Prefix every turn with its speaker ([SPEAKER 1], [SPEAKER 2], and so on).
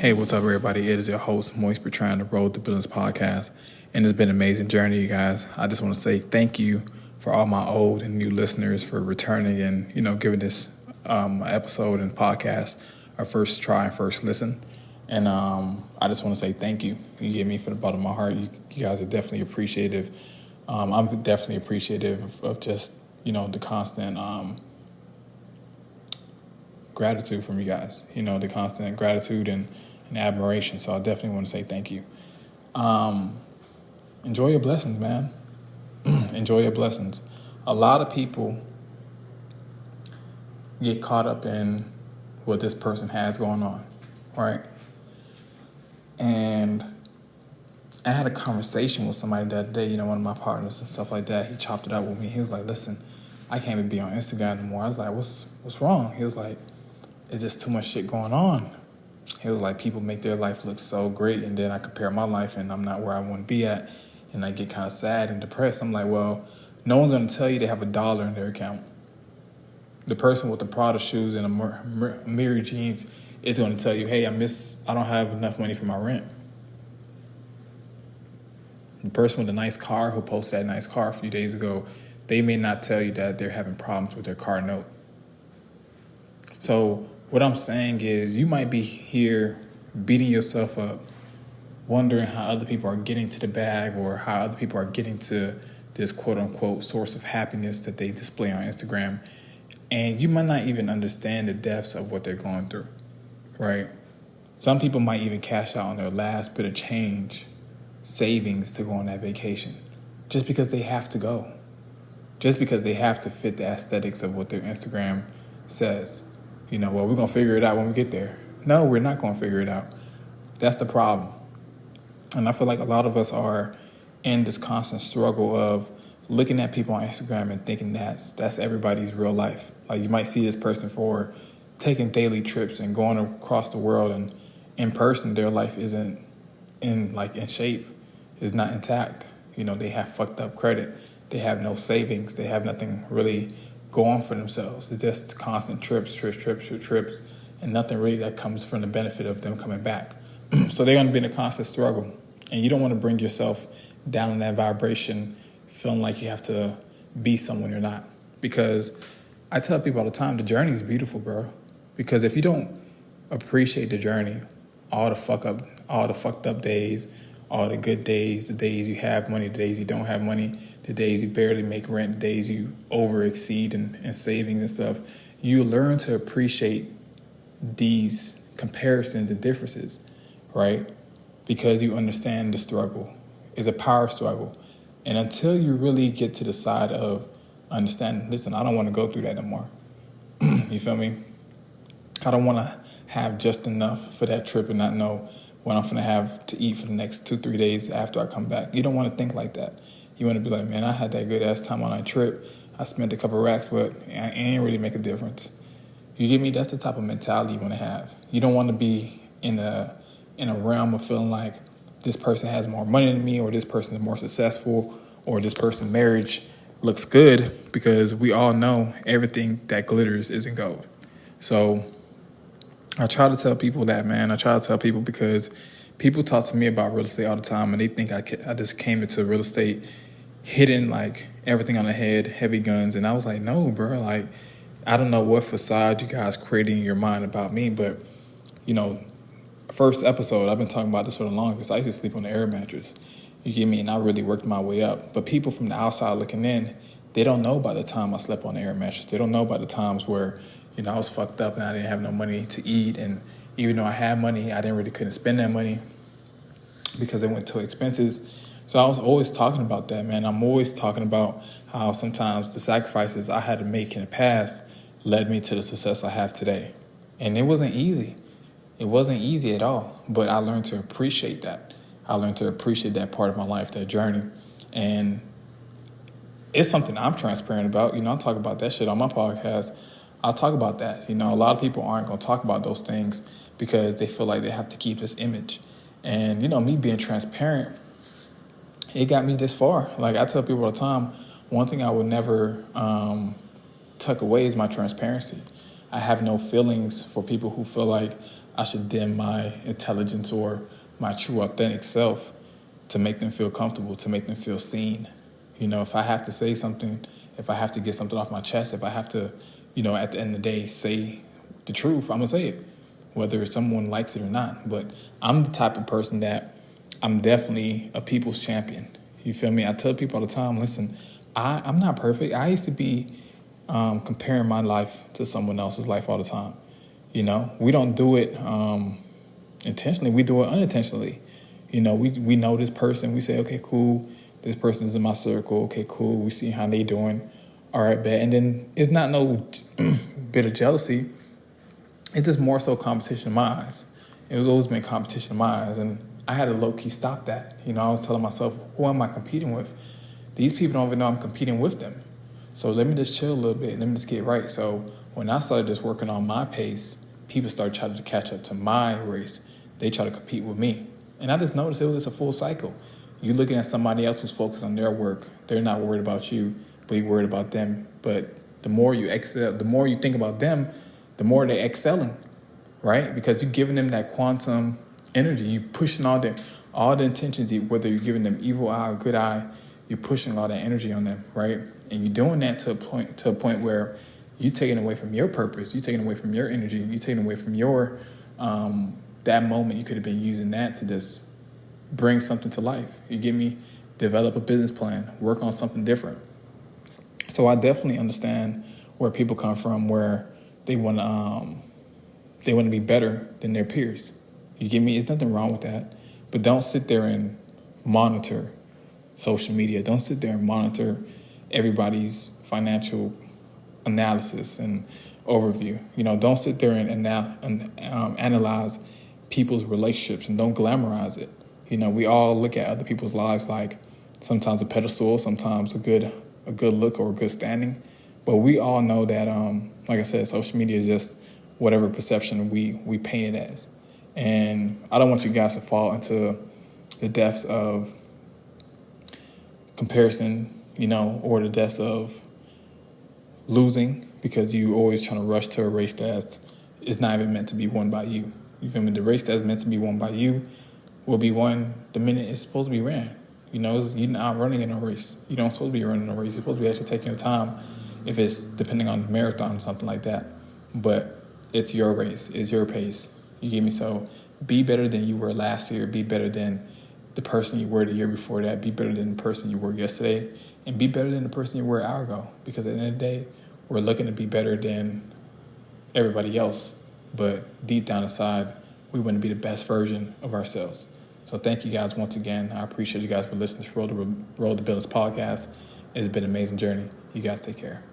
[SPEAKER 1] Hey, what's up, everybody? It is your host, Moist, trying to Road to Business podcast, and it's been an amazing journey, you guys. I just want to say thank you for all my old and new listeners for returning and giving this episode and podcast a first try and first listen. And I just want to say thank you. You give me from the bottom of my heart. You guys are definitely appreciative. I'm definitely appreciative of just the constant gratitude from you guys. The constant gratitude and admiration. So I definitely want to say thank you. Enjoy your blessings, man. Enjoy your blessings. A lot of people get caught up in what this person has going on, right? And I had a conversation with somebody the other day, one of my partners and stuff like that. He chopped it up with me. He was like, listen, I can't even be on Instagram anymore. I was like, what's wrong? He was like, it's just too much shit going on. He was like, people make their life look so great, and then I compare my life, and I'm not where I want to be at, and I get kind of sad and depressed. I'm like, well, no one's going to tell you they have $1 in their account. The person with the Prada shoes and a Miri jeans is going to tell you, hey, I don't have enough money for my rent. The person with a nice car who posted that nice car a few days ago, they may not tell you that they're having problems with their car note. So what I'm saying is you might be here beating yourself up, wondering how other people are getting to the bag or how other people are getting to this quote-unquote source of happiness that they display on Instagram. And you might not even understand the depths of what they're going through, right? Some people might even cash out on their last bit of change, savings to go on that vacation, just because they have to go, just because they have to fit the aesthetics of what their Instagram says. Well, we're going to figure it out when we get there. No, we're not going to figure it out. That's the problem. And I feel like a lot of us are in this constant struggle of looking at people on Instagram and thinking that's everybody's real life. Like you might see this person for taking daily trips and going across the world, and in person, their life isn't in shape, is not intact. They have fucked up credit. They have no savings. They have nothing really going for themselves. It's just constant trips, and nothing really that comes from the benefit of them coming back. So they're going to be in a constant struggle. And you don't want to bring yourself down in that vibration, feeling like you have to be someone you're not. Because I tell people all the time, the journey is beautiful, bro. Because if you don't appreciate the journey, all the fucked up days, all the good days, the days you have money, the days you don't have money, the days you barely make rent, the days you over exceed in savings and stuff, you learn to appreciate these comparisons and differences, right? Because you understand the struggle is a power struggle. And until you really get to the side of understanding, listen, I don't want to go through that no more. You feel me? I don't want to have just enough for that trip and not know what I'm going to have to eat for the next 2-3 days after I come back. You don't want to think like that. You want to be like, man, I had that good-ass time on that trip. I spent a couple racks, but it ain't really make a difference. You get me? That's the type of mentality you want to have. You don't want to be in a realm of feeling like this person has more money than me, or this person is more successful, or this person's marriage looks good, because we all know everything that glitters isn't gold. So I try to tell people that, man. I try to tell people because people talk to me about real estate all the time, and they think I just came into real estate hitting like everything on the head, heavy guns. And I was like, no, bro. Like, I don't know what facade you guys creating in your mind about me, but, first episode, I've been talking about this for the longest. I used to sleep on the air mattress. You get me? And I really worked my way up. But people from the outside looking in, they don't know about the time I slept on the air mattress. They don't know about the times where I was fucked up and I didn't have no money to eat. And even though I had money, I couldn't spend that money because it went to expenses. So I was always talking about that, man. I'm always talking about how sometimes the sacrifices I had to make in the past led me to the success I have today. And it wasn't easy. It wasn't easy at all. But I learned to appreciate that. I learned to appreciate that part of my life, that journey. And it's something I'm transparent about. I talk about that shit on my podcast. I'll talk about that. A lot of people aren't going to talk about those things because they feel like they have to keep this image. And, me being transparent, it got me this far. Like I tell people all the time, one thing I would never tuck away is my transparency. I have no feelings for people who feel like I should dim my intelligence or my true authentic self to make them feel comfortable, to make them feel seen. If I have to say something, if I have to get something off my chest, if I have to, at the end of the day, say the truth, I'm going to say it, whether someone likes it or not. But I'm the type of person that I'm definitely a people's champion. You feel me? I tell people all the time, listen, I'm not perfect. I used to be comparing my life to someone else's life all the time. We don't do it intentionally. We do it unintentionally. We know this person. We say, okay, cool. This person is in my circle. Okay, cool. We see how they doing. All right, bet. And then it's not no bit of jealousy. It's just more so competition in my eyes. It was always been competition in my eyes. And I had to low-key stop that. I was telling myself, who am I competing with? These people don't even know I'm competing with them. So let me just chill a little bit. Let me just get right. So when I started just working on my pace, people started trying to catch up to my race. They try to compete with me. And I just noticed it was just a full cycle. You're looking at somebody else who's focused on their work. They're not worried about you, but you're worried about them. But the more you excel, the more you think about them, the more they're excelling, right? Because you're giving them that quantum energy. You're pushing all the intentions, whether you're giving them evil eye or good eye, you're pushing all that energy on them, right? And you're doing that to a point where you're taking away from your purpose. You're taking away from your energy. You're taking away from your that moment. You could have been using that to just bring something to life. You get me? Develop a business plan. Work on something different. So I definitely understand where people come from, where they want to be better than their peers. You get me? There's nothing wrong with that. But don't sit there and monitor social media. Don't sit there and monitor everybody's financial analysis and overview. Don't sit there and analyze people's relationships, and don't glamorize it. We all look at other people's lives like sometimes a pedestal, sometimes a good look or a good standing. But we all know that, like I said, social media is just whatever perception we paint it as. And I don't want you guys to fall into the depths of comparison, or the depths of losing because you always trying to rush to a race that is not even meant to be won by you. You feel me? The race that's meant to be won by you will be won the minute it's supposed to be ran. You're not running in a race. You don't supposed to be running a race. You're supposed to be actually taking your time if it's depending on marathon or something like that. But it's your race. It's your pace. You get me? So be better than you were last year. Be better than the person you were the year before that. Be better than the person you were yesterday. And be better than the person you were an hour ago. Because at the end of the day, we're looking to be better than everybody else. But deep down inside, we want to be the best version of ourselves. So thank you guys once again. I appreciate you guys for listening to Road to Business podcast. It's been an amazing journey. You guys take care.